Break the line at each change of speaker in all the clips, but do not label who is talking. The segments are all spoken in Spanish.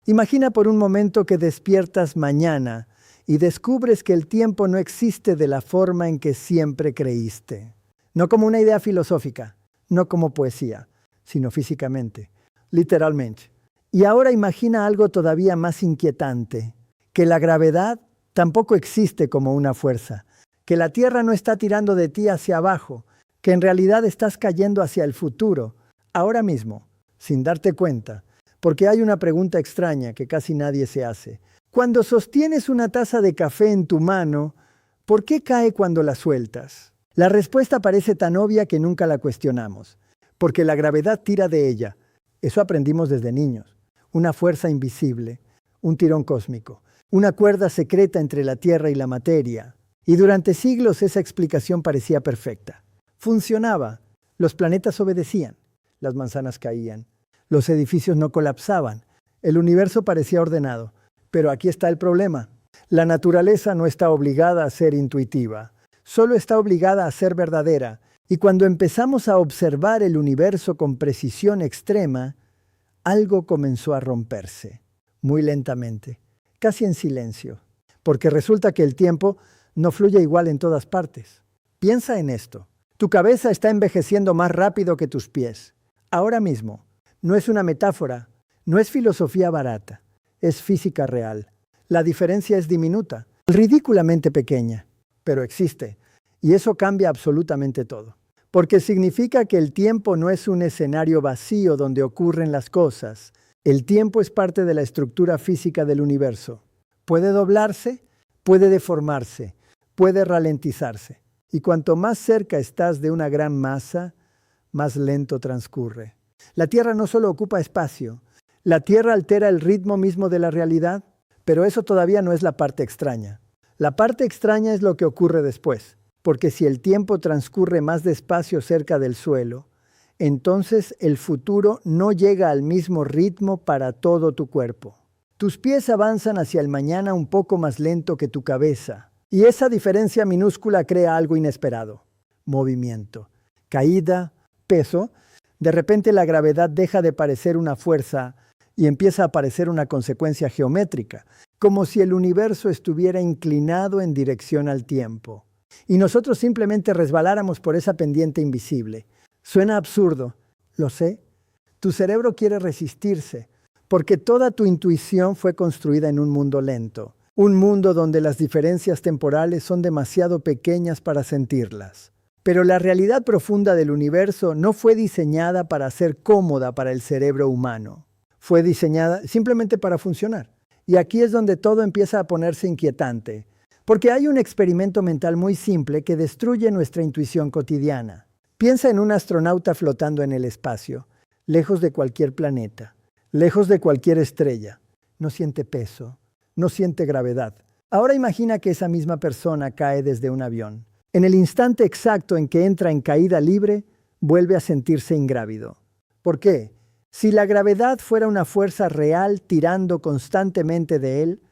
Imagina por un momento que despiertas mañana y descubres que el tiempo no existe de la forma en que siempre creíste. No como una idea filosófica, no como poesía, sino físicamente, literalmente. Y ahora imagina algo todavía más inquietante, que la gravedad tampoco existe como una fuerza, que la Tierra no está tirando de ti hacia abajo, que en realidad estás cayendo hacia el futuro, ahora mismo, sin darte cuenta, porque hay una pregunta extraña que casi nadie se hace. Cuando sostienes una taza de café en tu mano, ¿por qué cae cuando la sueltas? La respuesta parece tan obvia que nunca la cuestionamos, porque la gravedad tira de ella. Eso aprendimos desde niños. Una fuerza invisible, un tirón cósmico, una cuerda secreta entre la Tierra y la materia. Y durante siglos esa explicación parecía perfecta. Funcionaba. Los planetas obedecían. Las manzanas caían. Los edificios no colapsaban. El universo parecía ordenado. Pero aquí está el problema. La naturaleza no está obligada a ser intuitiva. Solo está obligada a ser verdadera. Y cuando empezamos a observar el universo con precisión extrema, algo comenzó a romperse. Muy lentamente. Casi en silencio. Porque resulta que el tiempo no fluye igual en todas partes. Piensa en esto. Tu cabeza está envejeciendo más rápido que tus pies. Ahora mismo. No es una metáfora. No es filosofía barata. Es física real. La diferencia es diminuta, ridículamente pequeña, pero existe. Y eso cambia absolutamente todo. Porque significa que el tiempo no es un escenario vacío donde ocurren las cosas. El tiempo es parte de la estructura física del universo. Puede doblarse, puede deformarse, puede ralentizarse. Y cuanto más cerca estás de una gran masa, más lento transcurre. La Tierra no solo ocupa espacio, la Tierra altera el ritmo mismo de la realidad, pero eso todavía no es la parte extraña. La parte extraña es lo que ocurre después, porque si el tiempo transcurre más despacio cerca del suelo, entonces el futuro no llega al mismo ritmo para todo tu cuerpo. Tus pies avanzan hacia el mañana un poco más lento que tu cabeza, y esa diferencia minúscula crea algo inesperado. Movimiento, caída, peso. De repente la gravedad deja de parecer una fuerza y empieza a parecer una consecuencia geométrica, como si el universo estuviera inclinado en dirección al tiempo. Y nosotros simplemente resbaláramos por esa pendiente invisible. Suena absurdo, lo sé. Tu cerebro quiere resistirse, porque toda tu intuición fue construida en un mundo lento. Un mundo donde las diferencias temporales son demasiado pequeñas para sentirlas. Pero la realidad profunda del universo no fue diseñada para ser cómoda para el cerebro humano. Fue diseñada simplemente para funcionar. Y aquí es donde todo empieza a ponerse inquietante, porque hay un experimento mental muy simple que destruye nuestra intuición cotidiana. Piensa en un astronauta flotando en el espacio, lejos de cualquier planeta, lejos de cualquier estrella. No siente peso, no siente gravedad. Ahora imagina que esa misma persona cae desde un avión. En el instante exacto en que entra en caída libre, vuelve a sentirse ingrávido. ¿Por qué? Si la gravedad fuera una fuerza real tirando constantemente de él,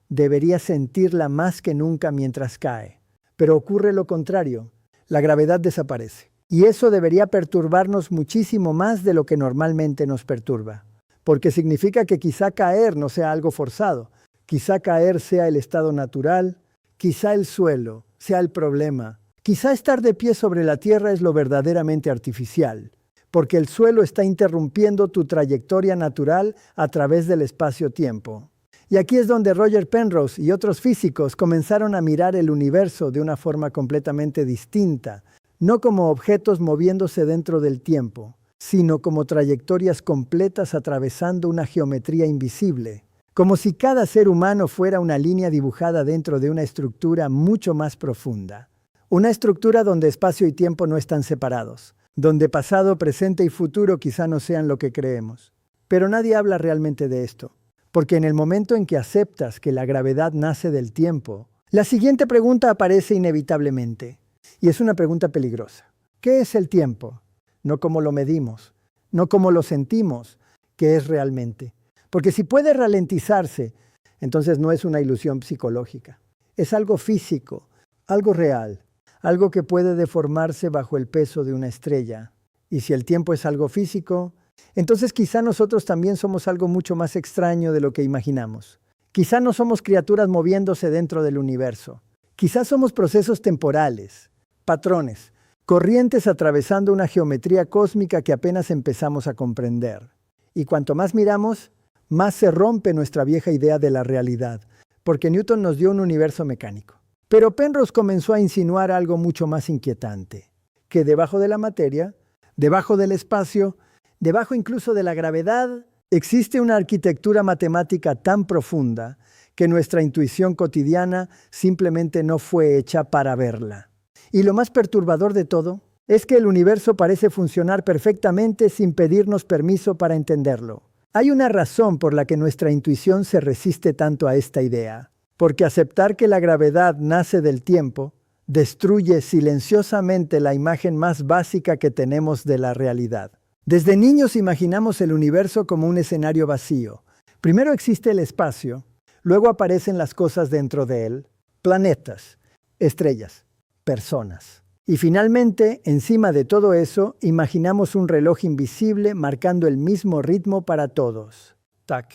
debería sentirla más que nunca mientras cae. Pero ocurre lo contrario. La gravedad desaparece. Y eso debería perturbarnos muchísimo más de lo que normalmente nos perturba. Porque significa que quizá caer no sea algo forzado. Quizá caer sea el estado natural. Quizá el suelo sea el problema. Quizá estar de pie sobre la tierra es lo verdaderamente artificial. Porque el suelo está interrumpiendo tu trayectoria natural a través del espacio-tiempo. Y aquí es donde Roger Penrose y otros físicos comenzaron a mirar el universo de una forma completamente distinta, no como objetos moviéndose dentro del tiempo, sino como trayectorias completas atravesando una geometría invisible, como si cada ser humano fuera una línea dibujada dentro de una estructura mucho más profunda. Una estructura donde espacio y tiempo no están separados, donde pasado, presente y futuro quizá no sean lo que creemos. Pero nadie habla realmente de esto, porque en el momento en que aceptas que la gravedad nace del tiempo, la siguiente pregunta aparece inevitablemente, y es una pregunta peligrosa. ¿Qué es el tiempo? No cómo lo medimos, no cómo lo sentimos, ¿qué es realmente? Porque si puede ralentizarse, entonces no es una ilusión psicológica. Es algo físico, algo real, algo que puede deformarse bajo el peso de una estrella. Y si el tiempo es algo físico, Entonces quizá nosotros también somos algo mucho más extraño de lo que imaginamos. Quizá no somos criaturas moviéndose dentro del universo. Quizá somos procesos temporales, patrones, corrientes atravesando una geometría cósmica que apenas empezamos a comprender. Y cuanto más miramos, más se rompe nuestra vieja idea de la realidad, porque Newton nos dio un universo mecánico. Pero Penrose comenzó a insinuar algo mucho más inquietante, que debajo de la materia, debajo del espacio, debajo incluso de la gravedad, existe una arquitectura matemática tan profunda que nuestra intuición cotidiana simplemente no fue hecha para verla. Y lo más perturbador de todo es que el universo parece funcionar perfectamente sin pedirnos permiso para entenderlo. Hay una razón por la que nuestra intuición se resiste tanto a esta idea, porque aceptar que la gravedad nace del tiempo destruye silenciosamente la imagen más básica que tenemos de la realidad. Desde niños imaginamos el universo como un escenario vacío. Primero existe el espacio, luego aparecen las cosas dentro de él, planetas, estrellas, personas. Y finalmente, encima de todo eso, imaginamos un reloj invisible marcando el mismo ritmo para todos. Tac,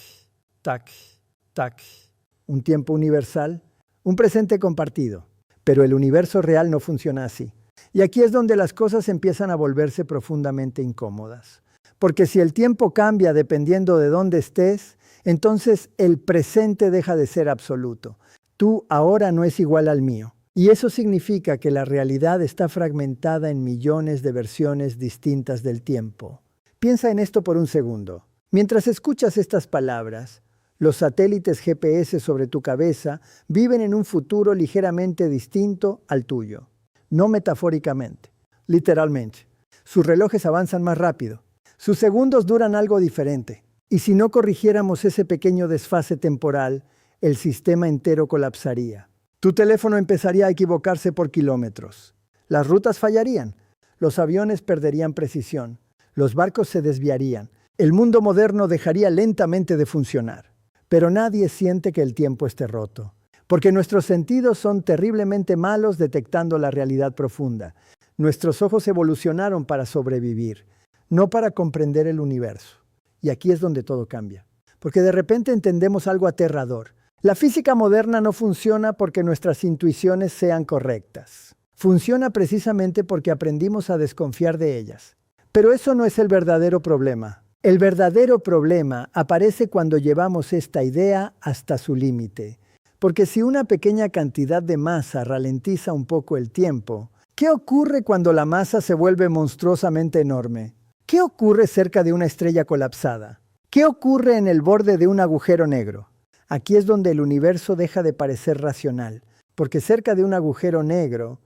tac, tac. Un tiempo universal, un presente compartido. Pero el universo real no funciona así. Y aquí es donde las cosas empiezan a volverse profundamente incómodas. Porque si el tiempo cambia dependiendo de dónde estés, entonces el presente deja de ser absoluto. Tú ahora no es igual al mío. Y eso significa que la realidad está fragmentada en millones de versiones distintas del tiempo. Piensa en esto por un segundo. Mientras escuchas estas palabras, los satélites GPS sobre tu cabeza viven en un futuro ligeramente distinto al tuyo. No metafóricamente, literalmente. Sus relojes avanzan más rápido. Sus segundos duran algo diferente. Y si no corrigiéramos ese pequeño desfase temporal, el sistema entero colapsaría. Tu teléfono empezaría a equivocarse por kilómetros. Las rutas fallarían. Los aviones perderían precisión. Los barcos se desviarían. El mundo moderno dejaría lentamente de funcionar. Pero nadie siente que el tiempo esté roto. Porque nuestros sentidos son terriblemente malos detectando la realidad profunda. Nuestros ojos evolucionaron para sobrevivir, no para comprender el universo. Y aquí es donde todo cambia. Porque de repente entendemos algo aterrador. La física moderna no funciona porque nuestras intuiciones sean correctas. Funciona precisamente porque aprendimos a desconfiar de ellas. Pero eso no es el verdadero problema. El verdadero problema aparece cuando llevamos esta idea hasta su límite. Porque si una pequeña cantidad de masa ralentiza un poco el tiempo, ¿qué ocurre cuando la masa se vuelve monstruosamente enorme? ¿Qué ocurre cerca de una estrella colapsada? ¿Qué ocurre en el borde de un agujero negro? Aquí es donde el universo deja de parecer racional, porque cerca de un agujero negro,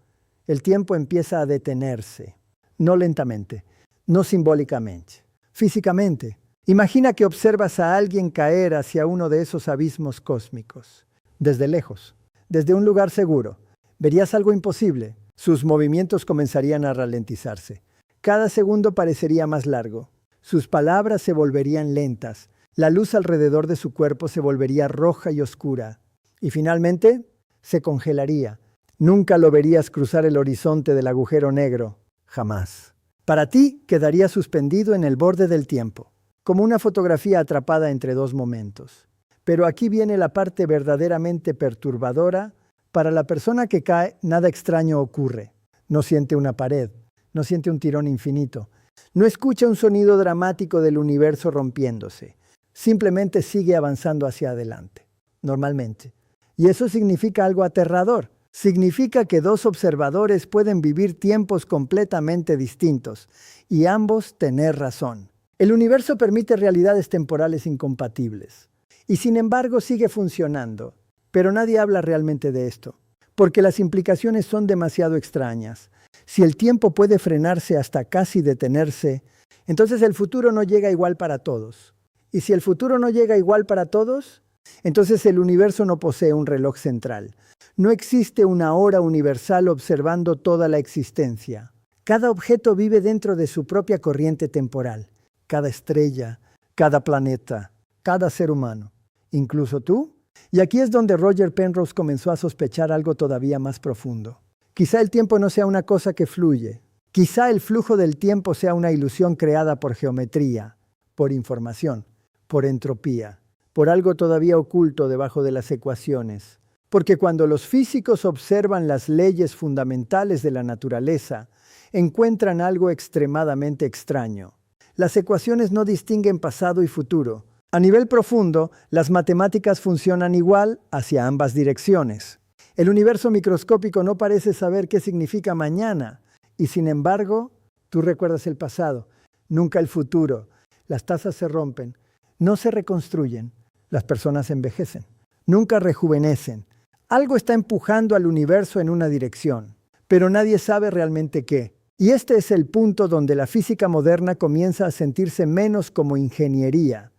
el tiempo empieza a detenerse. No lentamente, no simbólicamente, físicamente. Imagina que observas a alguien caer hacia uno de esos abismos cósmicos. Desde lejos, desde un lugar seguro, verías algo imposible. Sus movimientos comenzarían a ralentizarse. Cada segundo parecería más largo. Sus palabras se volverían lentas. La luz alrededor de su cuerpo se volvería roja y oscura. Y finalmente, se congelaría. Nunca lo verías cruzar el horizonte del agujero negro. Jamás. Para ti, quedaría suspendido en el borde del tiempo, como una fotografía atrapada entre dos momentos. Pero aquí viene la parte verdaderamente perturbadora. Para la persona que cae, nada extraño ocurre. No siente una pared, no siente un tirón infinito. No escucha un sonido dramático del universo rompiéndose. Simplemente sigue avanzando hacia adelante, normalmente. Y eso significa algo aterrador. Significa que dos observadores pueden vivir tiempos completamente distintos y ambos tener razón. El universo permite realidades temporales incompatibles. Y sin embargo sigue funcionando. Pero nadie habla realmente de esto, porque las implicaciones son demasiado extrañas. Si el tiempo puede frenarse hasta casi detenerse, entonces el futuro no llega igual para todos. Y si el futuro no llega igual para todos, entonces el universo no posee un reloj central. No existe una hora universal observando toda la existencia. Cada objeto vive dentro de su propia corriente temporal. Cada estrella, cada planeta, cada ser humano. ¿Incluso tú? Y aquí es donde Roger Penrose comenzó a sospechar algo todavía más profundo. Quizá el tiempo no sea una cosa que fluye. Quizá el flujo del tiempo sea una ilusión creada por geometría. por información, por entropía, por algo todavía oculto debajo de las ecuaciones. Porque cuando los físicos observan las leyes fundamentales de la naturaleza, encuentran algo extremadamente extraño. Las ecuaciones no distinguen pasado y futuro. A nivel profundo, las matemáticas funcionan igual hacia ambas direcciones. El universo microscópico no parece saber qué significa mañana, y sin embargo, tú recuerdas el pasado, nunca el futuro. Las tazas se rompen, no se reconstruyen, las personas envejecen, nunca rejuvenecen. Algo está empujando al universo en una dirección, pero nadie sabe realmente qué. Y este es el punto donde la física moderna comienza a sentirse menos como ingeniería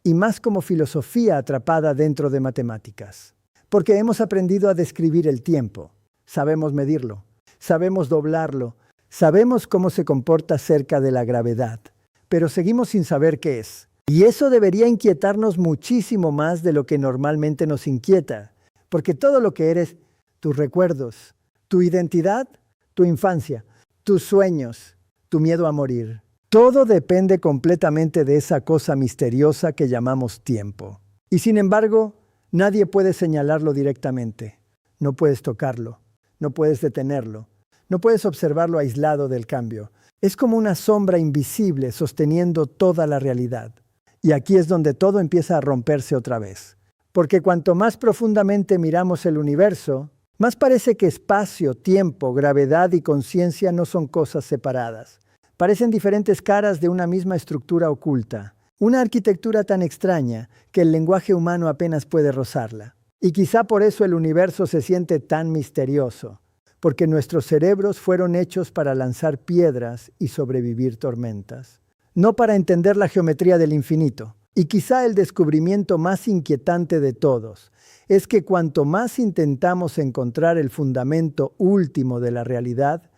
y más como filosofía atrapada dentro de matemáticas. Porque hemos aprendido a describir el tiempo, sabemos medirlo, sabemos doblarlo, sabemos cómo se comporta cerca de la gravedad, pero seguimos sin saber qué es. Y eso debería inquietarnos muchísimo más de lo que normalmente nos inquieta, porque todo lo que eres, tus recuerdos, tu identidad, tu infancia, tus sueños, tu miedo a morir, todo depende completamente de esa cosa misteriosa que llamamos tiempo. Y sin embargo, nadie puede señalarlo directamente. No puedes tocarlo, no puedes detenerlo, no puedes observarlo aislado del cambio. Es como una sombra invisible sosteniendo toda la realidad. Y aquí es donde todo empieza a romperse otra vez. Porque cuanto más profundamente miramos el universo, más parece que espacio, tiempo, gravedad y conciencia no son cosas separadas. Parecen diferentes caras de una misma estructura oculta. Una arquitectura tan extraña que el lenguaje humano apenas puede rozarla. Y quizá por eso el universo se siente tan misterioso, porque nuestros cerebros fueron hechos para lanzar piedras y sobrevivir tormentas, no para entender la geometría del infinito. Y quizá el descubrimiento más inquietante de todos es que cuanto más intentamos encontrar el fundamento último de la realidad,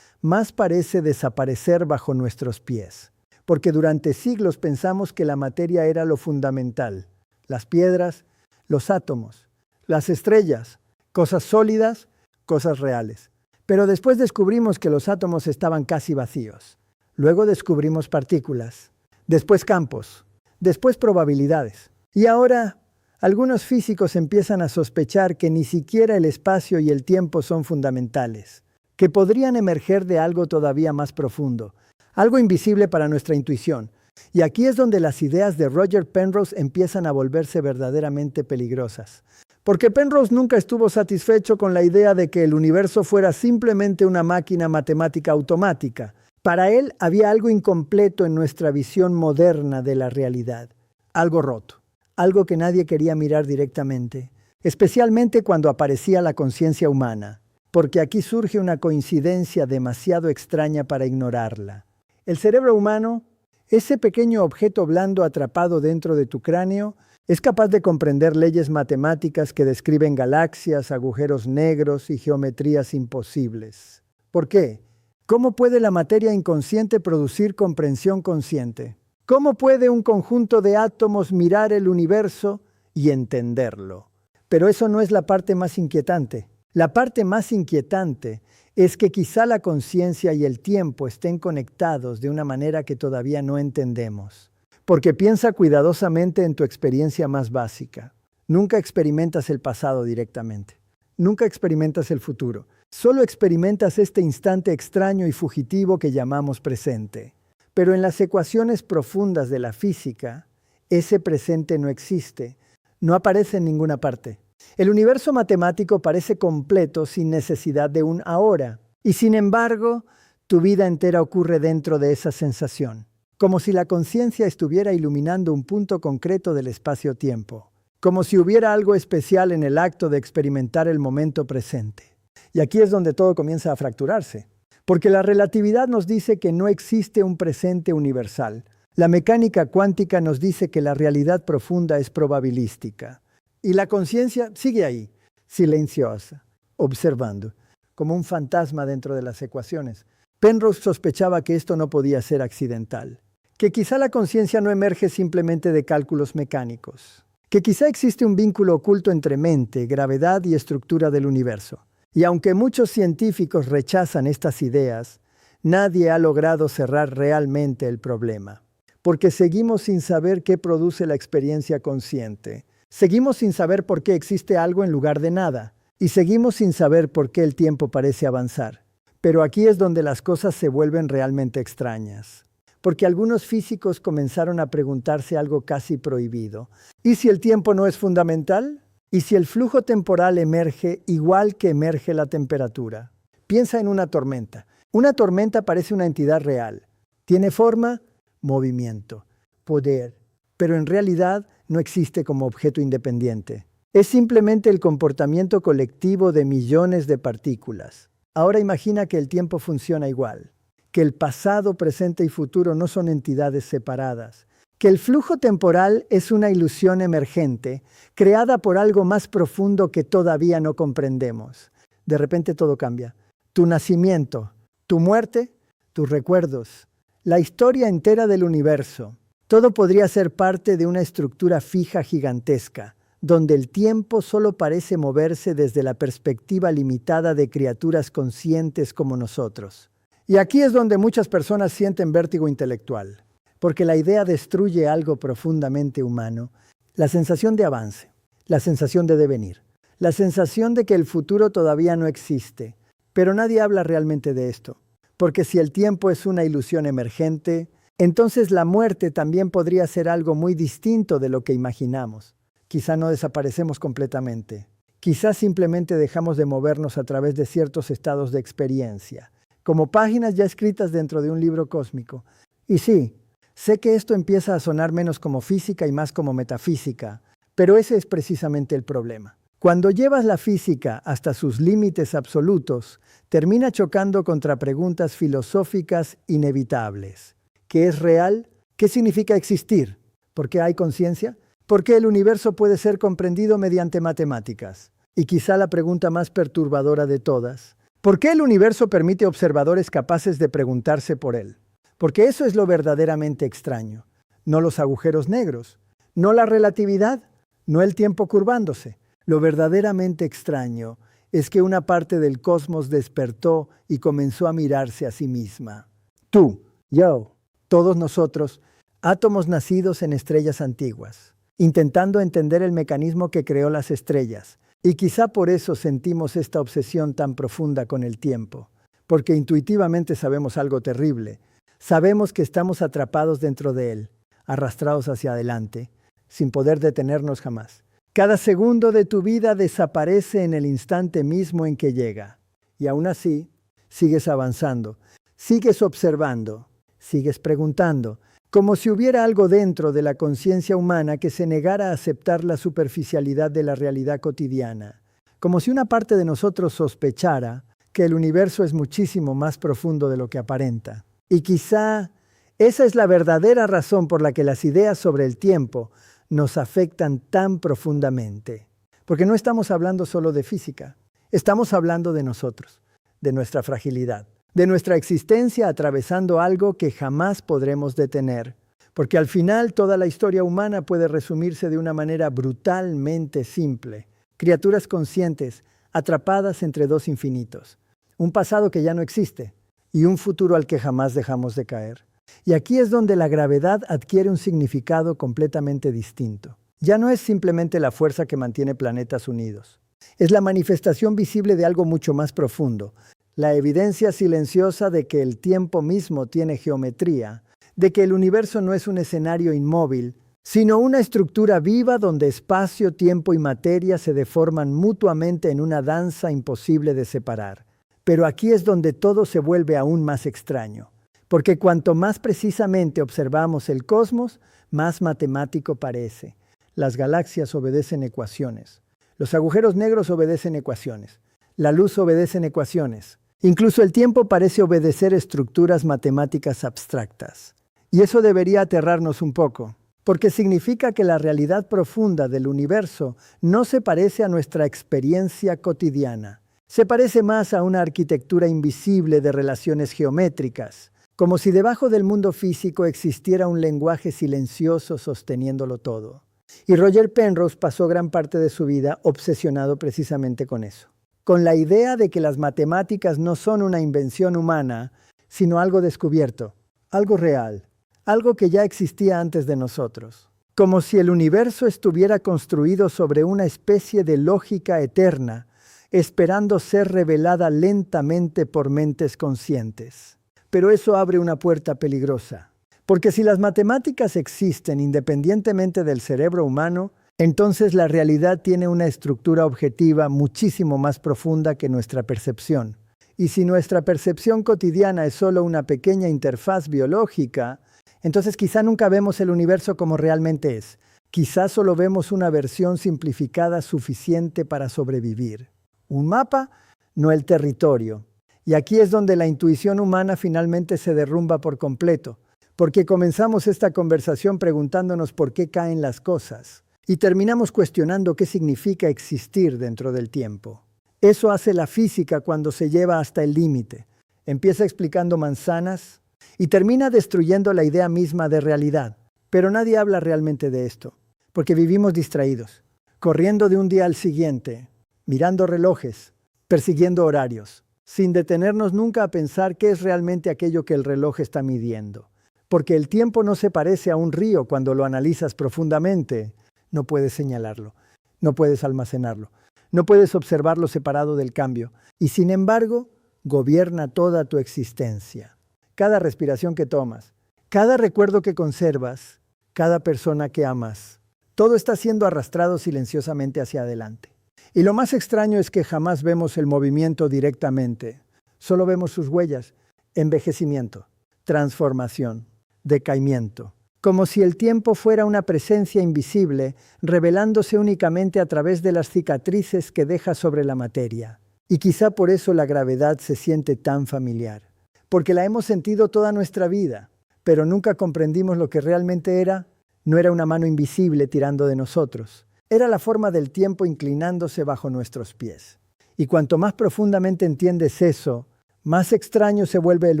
más parece desaparecer bajo nuestros pies. Porque durante siglos pensamos que la materia era lo fundamental. Las piedras, los átomos, las estrellas, cosas sólidas, cosas reales. Pero después descubrimos que los átomos estaban casi vacíos. Luego descubrimos partículas, después campos, después probabilidades. Y ahora, algunos físicos empiezan a sospechar que ni siquiera el espacio y el tiempo son fundamentales, que podrían emerger de algo todavía más profundo, algo invisible para nuestra intuición. Y aquí es donde las ideas de Roger Penrose empiezan a volverse verdaderamente peligrosas. Porque Penrose nunca estuvo satisfecho con la idea de que el universo fuera simplemente una máquina matemática automática. Para él había algo incompleto en nuestra visión moderna de la realidad, algo roto, algo que nadie quería mirar directamente, especialmente cuando aparecía la conciencia humana, porque aquí surge una coincidencia demasiado extraña para ignorarla. El cerebro humano, ese pequeño objeto blando atrapado dentro de tu cráneo, es capaz de comprender leyes matemáticas que describen galaxias, agujeros negros y geometrías imposibles. ¿Por qué? ¿Cómo puede la materia inconsciente producir comprensión consciente? ¿Cómo puede un conjunto de átomos mirar el universo y entenderlo? Pero eso no es la parte más inquietante. La parte más inquietante es que quizá la conciencia y el tiempo estén conectados de una manera que todavía no entendemos. Porque piensa cuidadosamente en tu experiencia más básica. Nunca experimentas el pasado directamente. Nunca experimentas el futuro. Solo experimentas este instante extraño y fugitivo que llamamos presente. Pero en las ecuaciones profundas de la física, ese presente no existe, no aparece en ninguna parte. El universo matemático parece completo sin necesidad de un ahora. Y sin embargo, tu vida entera ocurre dentro de esa sensación. Como si la conciencia estuviera iluminando un punto concreto del espacio-tiempo. Como si hubiera algo especial en el acto de experimentar el momento presente. Y aquí es donde todo comienza a fracturarse. Porque la relatividad nos dice que no existe un presente universal. La mecánica cuántica nos dice que la realidad profunda es probabilística. Y la conciencia sigue ahí, silenciosa, observando, como un fantasma dentro de las ecuaciones. Penrose sospechaba que esto no podía ser accidental. Que quizá la conciencia no emerge simplemente de cálculos mecánicos. Que quizá existe un vínculo oculto entre mente, gravedad y estructura del universo. Y aunque muchos científicos rechazan estas ideas, nadie ha logrado cerrar realmente el problema. porque seguimos sin saber qué produce la experiencia consciente. Seguimos sin saber por qué existe algo en lugar de nada. Y seguimos sin saber por qué el tiempo parece avanzar. Pero aquí es donde las cosas se vuelven realmente extrañas. Porque algunos físicos comenzaron a preguntarse algo casi prohibido. ¿Y si el tiempo no es fundamental? ¿Y si el flujo temporal emerge igual que emerge la temperatura? Piensa en una tormenta. Una tormenta parece una entidad real. Tiene forma, movimiento, poder, pero en realidad no existe como objeto independiente. Es simplemente el comportamiento colectivo de millones de partículas. Ahora imagina que el tiempo funciona igual, que el pasado, presente y futuro no son entidades separadas, que el flujo temporal es una ilusión emergente, creada por algo más profundo que todavía no comprendemos. De repente todo cambia. Tu nacimiento, tu muerte, tus recuerdos, la historia entera del universo. Todo podría ser parte de una estructura fija gigantesca, donde el tiempo solo parece moverse desde la perspectiva limitada de criaturas conscientes como nosotros. Y aquí es donde muchas personas sienten vértigo intelectual, porque la idea destruye algo profundamente humano, la sensación de avance, la sensación de devenir, la sensación de que el futuro todavía no existe. Pero nadie habla realmente de esto, porque si el tiempo es una ilusión emergente, entonces la muerte también podría ser algo muy distinto de lo que imaginamos. Quizá no desaparecemos completamente. Quizá simplemente dejamos de movernos a través de ciertos estados de experiencia, como páginas ya escritas dentro de un libro cósmico. Y sí, sé que esto empieza a sonar menos como física y más como metafísica, pero ese es precisamente el problema. Cuando llevas la física hasta sus límites absolutos, termina chocando contra preguntas filosóficas inevitables. ¿Qué es real? ¿Qué significa existir? ¿Por qué hay conciencia? ¿Por qué el universo puede ser comprendido mediante matemáticas? Y quizá la pregunta más perturbadora de todas, ¿por qué el universo permite observadores capaces de preguntarse por él? Porque eso es lo verdaderamente extraño. No los agujeros negros, no la relatividad, no el tiempo curvándose. Lo verdaderamente extraño es que una parte del cosmos despertó y comenzó a mirarse a sí misma. Tú, yo, todos nosotros, átomos nacidos en estrellas antiguas, intentando entender el mecanismo que creó las estrellas. Y quizá por eso sentimos esta obsesión tan profunda con el tiempo, porque intuitivamente sabemos algo terrible. Sabemos que estamos atrapados dentro de él, arrastrados hacia adelante, sin poder detenernos jamás. Cada segundo de tu vida desaparece en el instante mismo en que llega. Y aún así, sigues avanzando, sigues observando, sigues preguntando, como si hubiera algo dentro de la conciencia humana que se negara a aceptar la superficialidad de la realidad cotidiana, como si una parte de nosotros sospechara que el universo es muchísimo más profundo de lo que aparenta. Y quizá esa es la verdadera razón por la que las ideas sobre el tiempo nos afectan tan profundamente. Porque no estamos hablando solo de física, estamos hablando de nosotros, de nuestra fragilidad, de nuestra existencia atravesando algo que jamás podremos detener. Porque al final toda la historia humana puede resumirse de una manera brutalmente simple. Criaturas conscientes, atrapadas entre dos infinitos. Un pasado que ya no existe y un futuro al que jamás dejamos de caer. Y aquí es donde la gravedad adquiere un significado completamente distinto. Ya no es simplemente la fuerza que mantiene planetas unidos. Es la manifestación visible de algo mucho más profundo. La evidencia silenciosa de que el tiempo mismo tiene geometría, de que el universo no es un escenario inmóvil, sino una estructura viva donde espacio, tiempo y materia se deforman mutuamente en una danza imposible de separar. Pero aquí es donde todo se vuelve aún más extraño. Porque cuanto más precisamente observamos el cosmos, más matemático parece. Las galaxias obedecen ecuaciones. Los agujeros negros obedecen ecuaciones. La luz obedece ecuaciones. Incluso el tiempo parece obedecer estructuras matemáticas abstractas. Y eso debería aterrarnos un poco, porque significa que la realidad profunda del universo no se parece a nuestra experiencia cotidiana. Se parece más a una arquitectura invisible de relaciones geométricas, como si debajo del mundo físico existiera un lenguaje silencioso sosteniéndolo todo. Y Roger Penrose pasó gran parte de su vida obsesionado precisamente con eso, con la idea de que las matemáticas no son una invención humana, sino algo descubierto, algo real, algo que ya existía antes de nosotros. Como si el universo estuviera construido sobre una especie de lógica eterna, esperando ser revelada lentamente por mentes conscientes. Pero eso abre una puerta peligrosa. Porque si las matemáticas existen independientemente del cerebro humano, entonces la realidad tiene una estructura objetiva muchísimo más profunda que nuestra percepción. Y si nuestra percepción cotidiana es solo una pequeña interfaz biológica, entonces quizá nunca vemos el universo como realmente es. Quizá solo vemos una versión simplificada suficiente para sobrevivir. Un mapa, no el territorio. Y aquí es donde la intuición humana finalmente se derrumba por completo, porque comenzamos esta conversación preguntándonos por qué caen las cosas, y terminamos cuestionando qué significa existir dentro del tiempo. Eso hace la física cuando se lleva hasta el límite. Empieza explicando manzanas y termina destruyendo la idea misma de realidad. Pero nadie habla realmente de esto, porque vivimos distraídos, corriendo de un día al siguiente, mirando relojes, persiguiendo horarios, sin detenernos nunca a pensar qué es realmente aquello que el reloj está midiendo. Porque el tiempo no se parece a un río cuando lo analizas profundamente. No puedes señalarlo, no puedes almacenarlo, no puedes observarlo separado del cambio. Y sin embargo, gobierna toda tu existencia. Cada respiración que tomas, cada recuerdo que conservas, cada persona que amas, todo está siendo arrastrado silenciosamente hacia adelante. Y lo más extraño es que jamás vemos el movimiento directamente. Solo vemos sus huellas: envejecimiento, transformación, decaimiento. Como si el tiempo fuera una presencia invisible, revelándose únicamente a través de las cicatrices que deja sobre la materia. Y quizá por eso la gravedad se siente tan familiar. Porque la hemos sentido toda nuestra vida, pero nunca comprendimos lo que realmente era. No era una mano invisible tirando de nosotros. Era la forma del tiempo inclinándose bajo nuestros pies. Y cuanto más profundamente entiendes eso, más extraño se vuelve el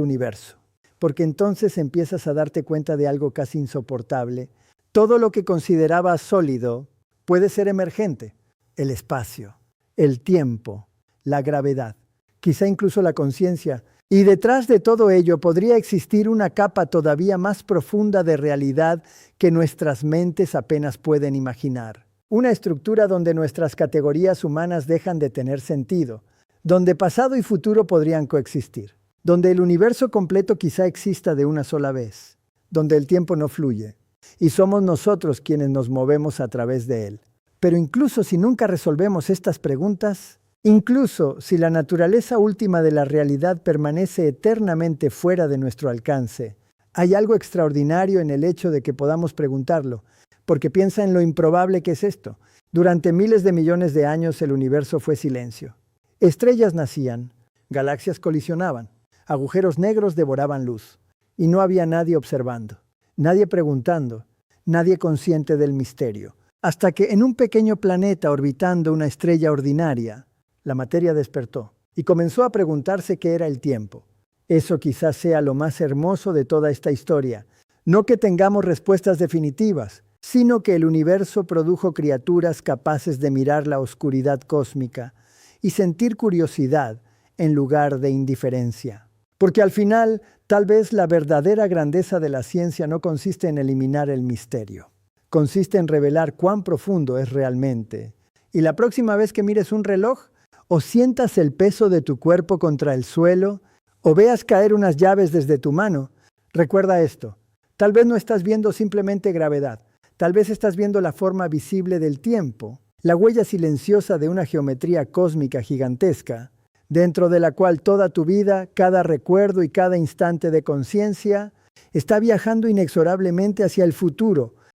universo. Porque entonces empiezas a darte cuenta de algo casi insoportable. Todo lo que considerabas sólido puede ser emergente. El espacio, el tiempo, la gravedad, quizá incluso la conciencia. Y detrás de todo ello podría existir una capa todavía más profunda de realidad que nuestras mentes apenas pueden imaginar. Una estructura donde nuestras categorías humanas dejan de tener sentido, donde pasado y futuro podrían coexistir, donde el universo completo quizá exista de una sola vez, donde el tiempo no fluye, y somos nosotros quienes nos movemos a través de él. Pero incluso si nunca resolvemos estas preguntas, incluso si la naturaleza última de la realidad permanece eternamente fuera de nuestro alcance, hay algo extraordinario en el hecho de que podamos preguntarlo, porque piensa en lo improbable que es esto. Durante miles de millones de años el universo fue silencio. Estrellas nacían, galaxias colisionaban, agujeros negros devoraban luz, y no había nadie observando, nadie preguntando, nadie consciente del misterio. Hasta que en un pequeño planeta orbitando una estrella ordinaria, la materia despertó y comenzó a preguntarse qué era el tiempo. Eso quizás sea lo más hermoso de toda esta historia. No que tengamos respuestas definitivas, sino que el universo produjo criaturas capaces de mirar la oscuridad cósmica y sentir curiosidad en lugar de indiferencia. Porque al final, tal vez la verdadera grandeza de la ciencia no consiste en eliminar el misterio. Consiste en revelar cuán profundo es realmente. Y la próxima vez que mires un reloj, o sientas el peso de tu cuerpo contra el suelo, o veas caer unas llaves desde tu mano, recuerda esto. Tal vez no estás viendo simplemente gravedad. Tal vez estás viendo la forma visible del tiempo, la huella silenciosa de una geometría cósmica gigantesca, dentro de la cual toda tu vida, cada recuerdo y cada instante de conciencia está viajando inexorablemente hacia el futuro,